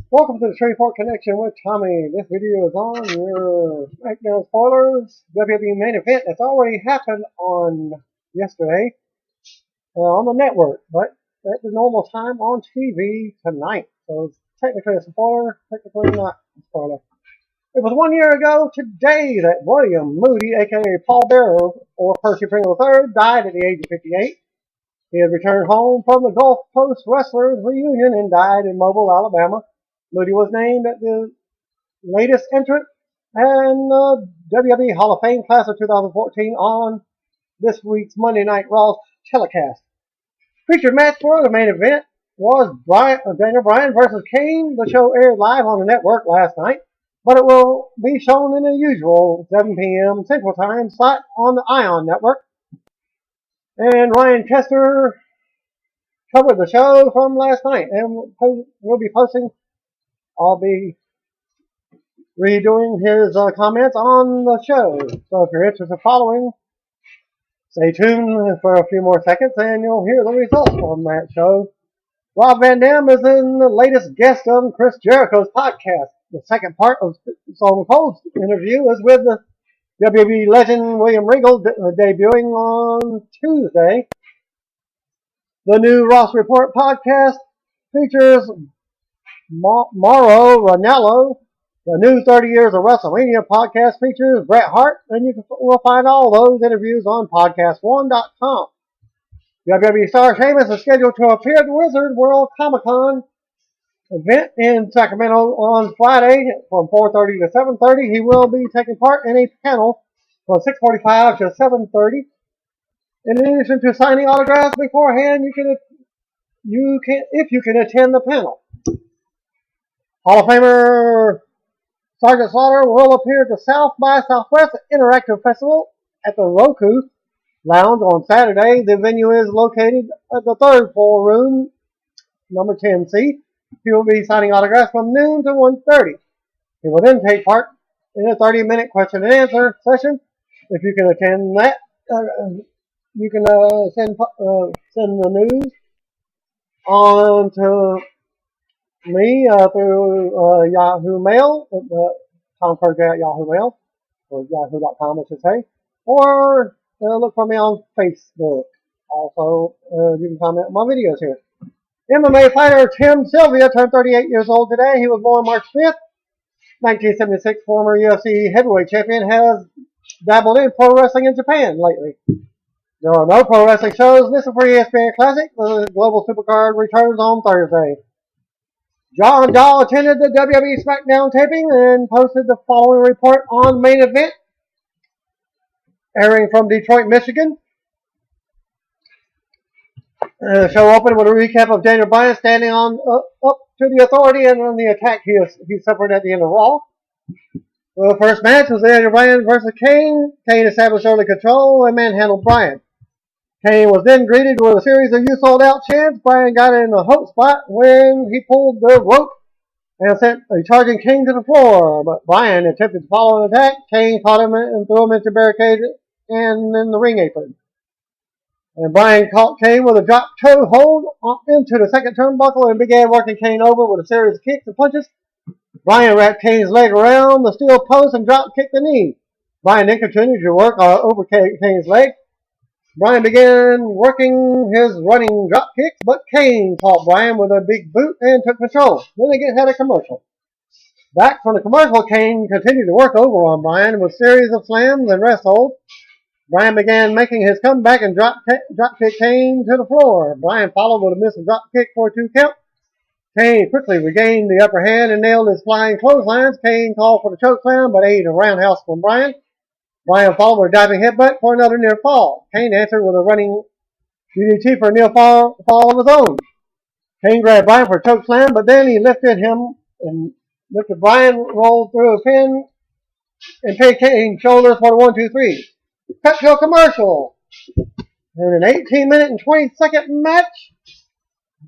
Welcome to the Shreveport Connection with Tommy. This video is on your SmackDown spoilers. WWE main event that's already happened on yesterday on the network, but at the normal time on TV tonight. So it's technically a spoiler, technically not a spoiler. It was 1 year ago today that William Moody, aka Paul Bearer, or Percy Pringle III, died at the age of 58. He had returned home from the Gulf Coast Wrestlers reunion and died in Mobile, Alabama. Moody was named at the latest entrant and WWE Hall of Fame class of 2014 on this week's Monday Night Raw telecast. Featured match for the main event was Daniel Bryan versus Kane. The show aired live on the network last night, but it will be shown in the usual 7 p.m. Central Time slot on the Ion Network. And Ryan Chester covered the show from last night and will be posting. I'll be redoing his comments on the show. So if you're interested in following, stay tuned for a few more seconds and you'll hear the results from that show. Rob Van Dam is in the latest guest of Chris Jericho's podcast. The second part of Stone Cold's interview is with the WWE legend William Regal debuting on Tuesday. The new Ross Report podcast features Mauro Ranallo. The new 30 Years of WrestleMania podcast features Bret Hart, and you will find all those interviews on podcast1.com. WWE star Sheamus is scheduled to appear at the Wizard World Comic Con event in Sacramento on Friday from 4:30 to 7:30. He will be taking part in a panel from 6:45 to 7:30. In addition to signing autographs beforehand, if you can attend the panel. Hall of Famer Sergeant Slaughter will appear at the South by Southwest Interactive Festival at the Roku Lounge on Saturday. The venue is located at the third floor room, number 10C. He will be signing autographs from noon to 1:30. He will then take part in a 30-minute question and answer session. If you can attend that, you can send the news on to me through Yahoo Mail, Tom Perja at Yahoo Mail, or yahoo.com I should say, or look for me on Facebook. Also, you can comment on my videos here. MMA fighter Tim Silvia turned 38 years old today. He was born March 5th, 1976. Former UFC heavyweight champion has dabbled in pro wrestling in Japan lately. There are no pro wrestling shows listed for ESPN Classic. The Global Supercard returns on Thursday. John Dahl attended the WWE SmackDown taping and posted the following report on main event, airing from Detroit, Michigan. The show opened with a recap of Daniel Bryan standing up to the authority and on the attack he suffered at the end of Raw. The first match was Daniel Bryan versus Kane. Kane established early control and manhandled Bryan. Kane was then greeted with a series of "you sold out" chants. Bryan got in the hope spot when he pulled the rope and sent a charging Kane to the floor. But Bryan attempted to follow an attack. Kane caught him and threw him into barricade and in the ring apron. And Bryan caught Kane with a drop toe hold into the second turnbuckle and began working Kane over with a series of kicks and punches. Bryan wrapped Kane's leg around the steel post and drop kicked the knee. Bryan then continued to work over Kane's leg. Bryan began working his running drop kicks, but Kane caught Bryan with a big boot and took control. Then they had a commercial. Back from the commercial, Kane continued to work over on Bryan with a series of slams and rest holds. Bryan began making his comeback and drop kick Kane to the floor. Bryan followed with a missile drop kick for a 2 count. Kane quickly regained the upper hand and nailed his flying clotheslines. Kane called for the choke slam, but ate a roundhouse from Bryan. Bryan followed with a diving headbutt for another near fall. Kane answered with a running DDT for a near fall of his own. Kane grabbed Bryan for a choke slam, but then he lifted Bryan, rolled through a pin, and paid Kane's shoulders for the 1-2-3. Cut to a commercial. In an 18-minute and 20-second match,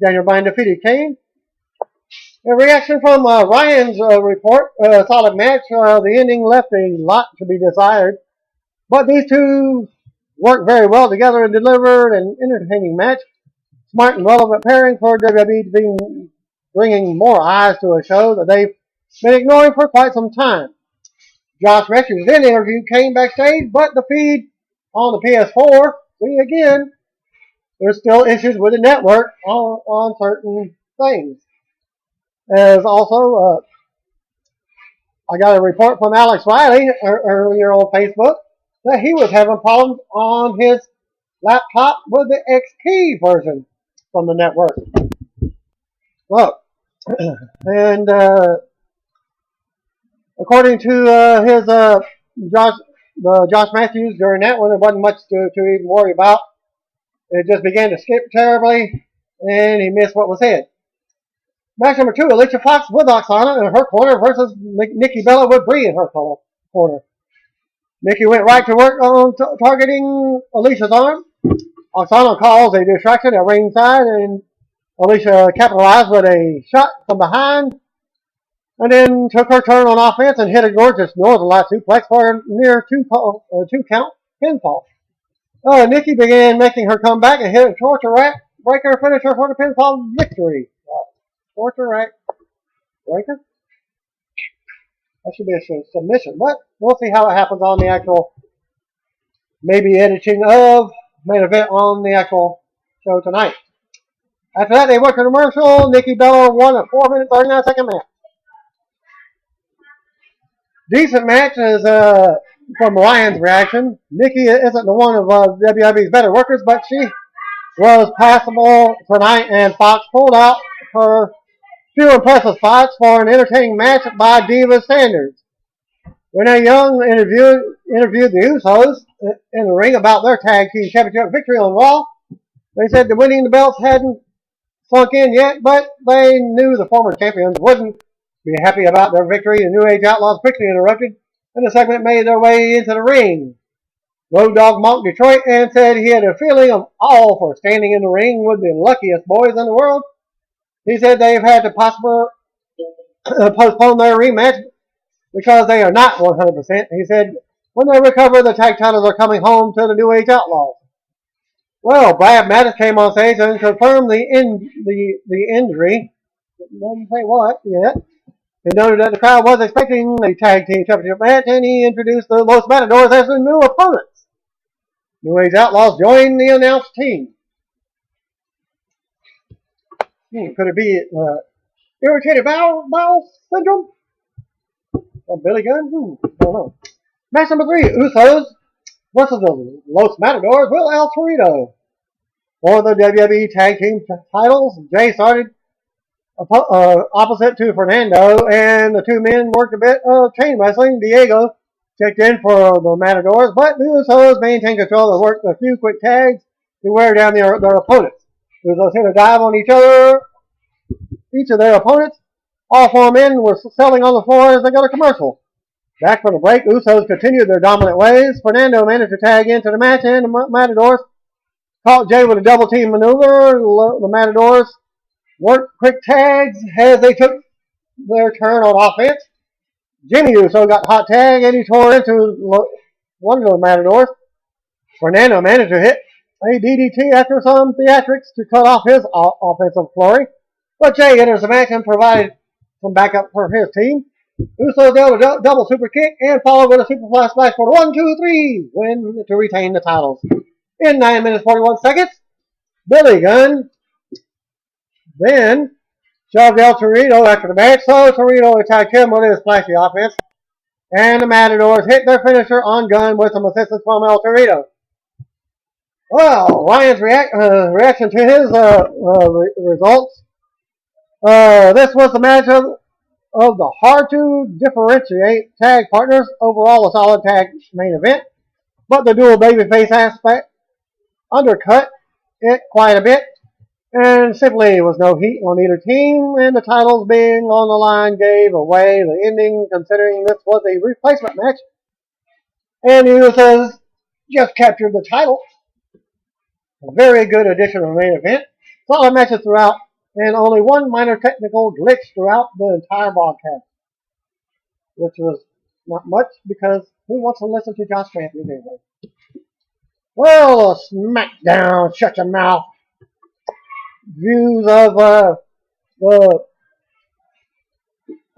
Daniel Bryan defeated Kane. A reaction from Ryan's report, solid match. The ending left a lot to be desired. But these two worked very well together and delivered an entertaining match. Smart and relevant pairing for WWE to be bringing more eyes to a show that they've been ignoring for quite some time. Josh Matthews then interviewed Kane backstage, but the feed on the PS4, see again, there's still issues with the network on certain things. As also, I got a report from Alex Riley earlier on Facebook that he was having problems on his laptop with the XP version from the network. Look, and according to his Josh Matthews during that one, there wasn't much to even worry about. It just began to skip terribly, and he missed what was said. Match number 2, Alicia Fox with Oksana in her corner versus Nikki Bella with Brie in her corner. Nikki went right to work on targeting Alicia's arm. Oksana caused a distraction at ringside, and Alicia capitalized with a shot from behind, and then took her turn on offense and hit a gorgeous Northern Light suplex for a near two-count pinfall. Nikki began making her comeback and hit a torture rack breaker finisher for the pinfall victory. Torture rack breaker? That should be a submission, but we'll see how it happens on the actual, maybe editing of main event on the actual show tonight. After that, they went to commercial. Nikki Bella won a 4-minute, 39-second match. Decent match as from Ryan's reaction. Nikki isn't the one of WWE's better workers, but she was passable tonight, and Fox pulled out her few impressive spots for an entertaining match by Diva standards. Renee Young interviewed the Usos in the ring about their tag team championship victory on Raw. They said the winning the belts hadn't sunk in yet, but they knew the former champions wouldn't be happy about their victory. The New Age Outlaws quickly interrupted, and the segment made their way into the ring. Road Dogg mocked Detroit and said he had a feeling of awe for standing in the ring with the luckiest boys in the world. He said they've had to postpone their rematch because they are not 100%. He said when they recover, the tag titles are coming home to the New Age Outlaws. Well, Brad Mattis came on stage and confirmed the injury. Doesn't say what yet. He noted that the crowd was expecting a tag team championship match, and he introduced the Los Matadors as the new opponents. New Age Outlaws joined the announced team. Could it be irritated bowel syndrome? Or Billy Gunn? I don't know. Match number 3, Usos versus the Los Matadors with El Torito. For the WWE Tag Team titles, Jay started opposite to Fernando, and the two men worked a bit of chain wrestling. Diego checked in for the Matadors, but the Usos maintained control and worked a few quick tags to wear down their opponents. The Usos hit a dive on each of their opponents. All 4 men were selling on the floor as they go to commercial. Back from the break, Usos continued their dominant ways. Fernando managed to tag into the match, and the Matadors caught Jay with a double team maneuver. The Matadors worked quick tags as they took their turn on offense. Jimmy Uso got hot tag, and he tore into one of the Matadors. Fernando managed to hit a DDT after some theatrics to cut off his offensive flurry. But Jay enters the match and provided some backup for his team. Uso dealt a double super kick and followed with a superfly splash for the 1, 2, 3 win to retain the titles. In 9 minutes 41 seconds, Billy Gunn then shoved El Torito after the match, so Torito attacked him with his flashy offense, and the Matadors hit their finisher on Gunn with some assistance from El Torito. Well, Ryan's reaction to his results. This was the match of the hard-to-differentiate tag partners. Overall, a solid tag main event, but the dual babyface aspect undercut it quite a bit, and simply was no heat on either team, and the titles being on the line gave away the ending, considering this was a replacement match, and the Usos just captured the title. A very good addition to the main event. Solid matches throughout, and only one minor technical glitch throughout the entire broadcast, which was not much because who wants to listen to Josh Matthews anyway? Well, SmackDown, shut your mouth. Views of the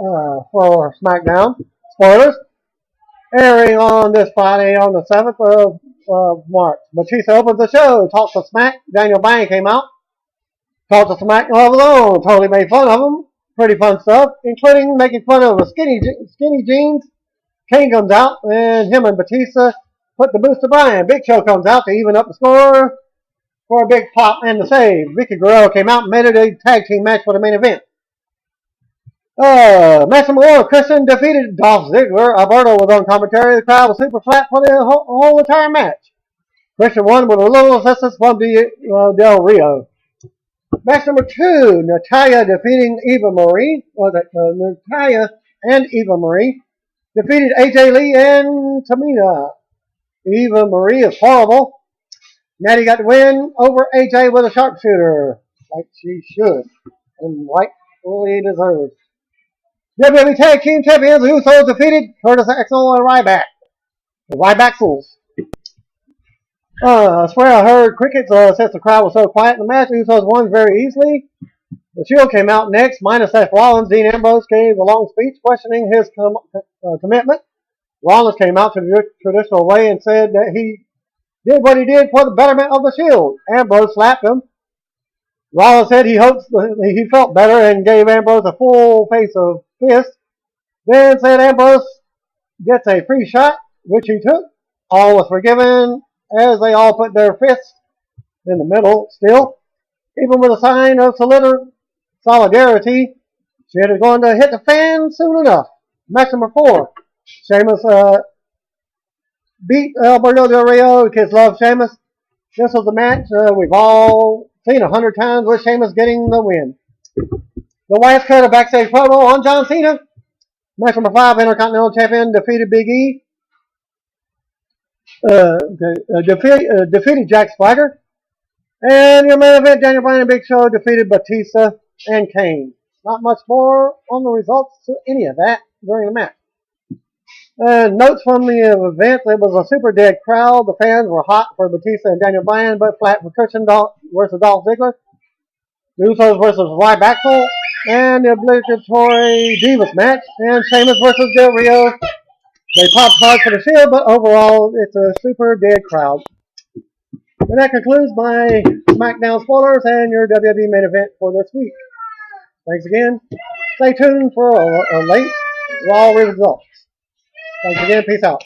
for SmackDown. Spoilers. Airing on this Friday on the 7th of March. Batista opens the show, talks to Smack. Daniel Bryan came out, talked to Smack of his own, totally made fun of him. Pretty fun stuff, including making fun of the skinny jeans. Kane comes out, and him and Batista put the boost to Bryan. Big Show comes out to even up the score for a big pop and the save. Vicky Guerrero came out and made it a tag team match for the main event. Maximum Order Christian defeated Dolph Ziggler. Alberto was on commentary. The crowd was super flat for the whole entire match. Christian won with a little assistance from Del Rio. Match number 2, Natalya defeating Eva Marie. Natalya and Eva Marie defeated AJ Lee and Tamina. Eva Marie is horrible. Natty got the win over AJ with a sharpshooter, like she should, and rightfully deserves. WWE Tag Team Champions, the Usos defeated Curtis Axel and Ryback. The Ryback Fools. I swear I heard crickets since the crowd was so quiet in the match. The Usos won very easily. The Shield came out next, minus Seth Rollins. Dean Ambrose gave a long speech questioning his commitment. Rollins came out to the traditional way and said that he did what he did for the betterment of the Shield. Ambrose slapped him. Rollins said he hopes he felt better and gave Ambrose a full face of fist. Then said Ambrose gets a free shot, which he took. All was forgiven as they all put their fists in the middle still. Even with a sign of solidarity, shit is going to hit the fan soon enough. Match number 4. Sheamus beat Alberto Del Rio. Kids love Sheamus. This was the match we've all seen 100 times with Sheamus getting the win. The Wyatt cut a backstage promo on John Cena. Match number 5, Intercontinental Champion defeated Big E. Defeated Jack Swagger. And your main event, Daniel Bryan and Big Show defeated Batista and Kane. Not much more on the results to any of that during the match. Notes from the event, it was a super dead crowd. The fans were hot for Batista and Daniel Bryan, but flat for Christian versus Dolph Ziggler. The Usos versus Ryback, and the obligatory Divas match, and Sheamus versus Del Rio. They popped hard for the Shield, but overall, it's a super dead crowd. And that concludes my SmackDown spoilers and your WWE main event for this week. Thanks again. Stay tuned for a late Raw results. Thanks again. Peace out.